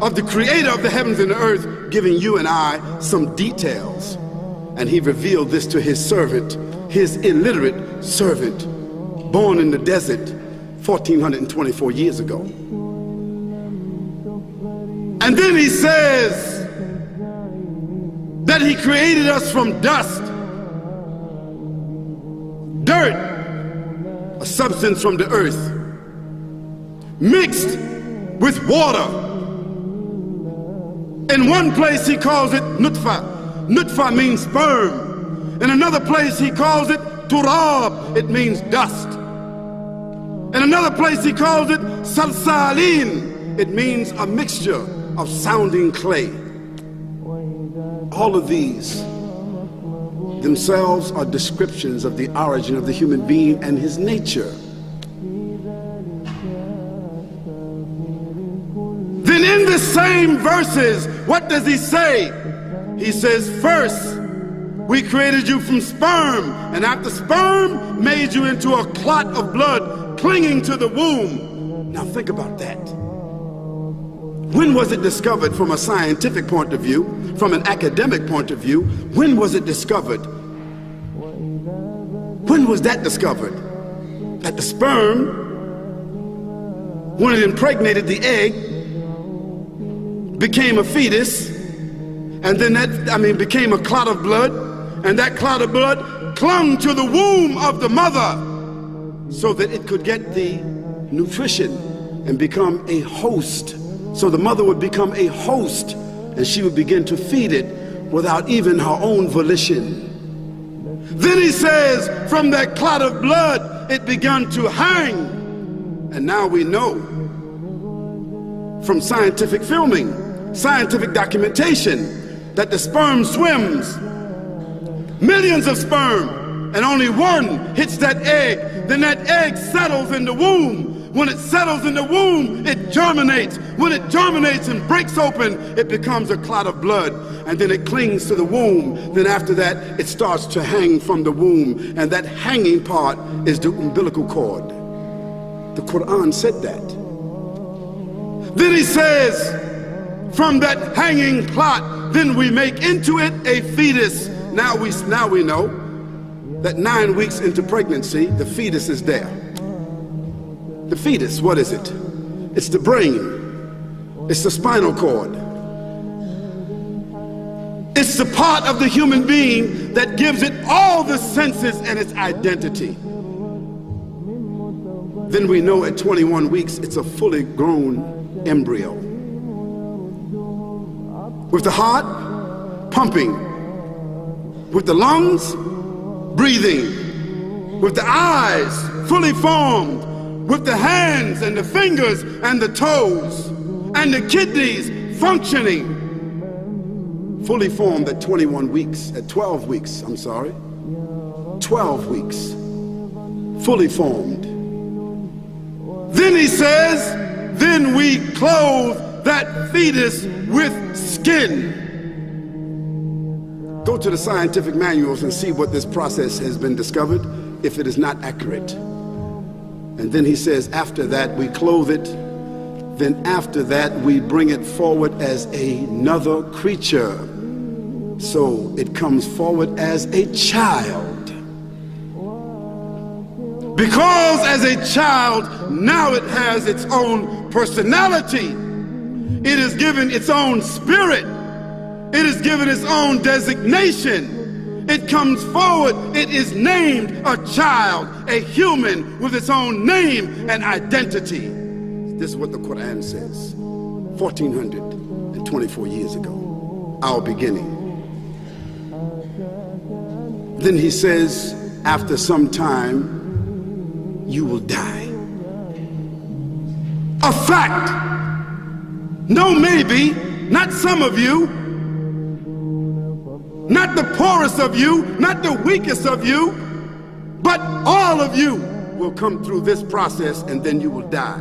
of the creator of the heavens and the earth, giving you and I some details. And he revealed this to his servant, his illiterate servant, born in the desert 1424 years ago. And then he says that he created us from dust, dirt, a substance from the earth, mixed with water. In one place he calls it nutfa. Nutfa means sperm. In another place he calls it turab. It means dust. In another place he calls it salsalin. It means a mixture of sounding clay. All of these themselves are descriptions of the origin of the human being and his nature. Then in the same verses, what does he say? He says, first, we created you from sperm, and after sperm, made you into a clot of blood clinging to the womb. Now think about that. When was it discovered from a scientific point of view, from an academic point of view? When was it discovered? When was that discovered? That the sperm, when it impregnated the egg, became a fetus, and then became a clot of blood, and that clot of blood clung to the womb of the mother so that it could get the nutrition and become a host. So the mother would become a host, and she would begin to feed it without even her own volition. Then he says, from that clot of blood, it began to hang. And now we know from scientific filming, scientific documentation, that the sperm swims, millions of sperm, and only one hits that egg. Then that egg settles in the womb. When it settles in the womb, it germinates. When it germinates and breaks open, it becomes a clot of blood, and then it clings to the womb. Then after that, it starts to hang from the womb, and that hanging part is the umbilical cord. The Quran said that. Then he says, from that hanging clot, then we make into it a fetus. Now we know that 9 weeks into pregnancy, the fetus is there. The fetus, what is it? It's the brain. It's the spinal cord. It's the part of the human being that gives it all the senses and its identity. Then we know at 21 weeks, it's a fully grown embryo, with the heart pumping, with the lungs breathing, with the eyes fully formed, with the hands and the fingers and the toes, and the kidneys functioning, fully formed at 21 weeks, at 12 weeks, 12 weeks, fully formed. Then he says, then we clothe that fetus with skin. Go to the scientific manuals and see what this process has been discovered, if it is not accurate. And then he says, after that we clothe it. Then after that we bring it forward as another creature. So it comes forward as a child. Because as a child, now it has its own personality. It is given its own spirit. It is given its own designation. It comes forward. It is named a child, a human with its own name and identity. This is what the Quran says. 1424 years ago, our beginning. Then he says, after some time, you will die. A fact. No, maybe, not some of you, not the poorest of you, not the weakest of you, but all of you will come through this process, and then you will die.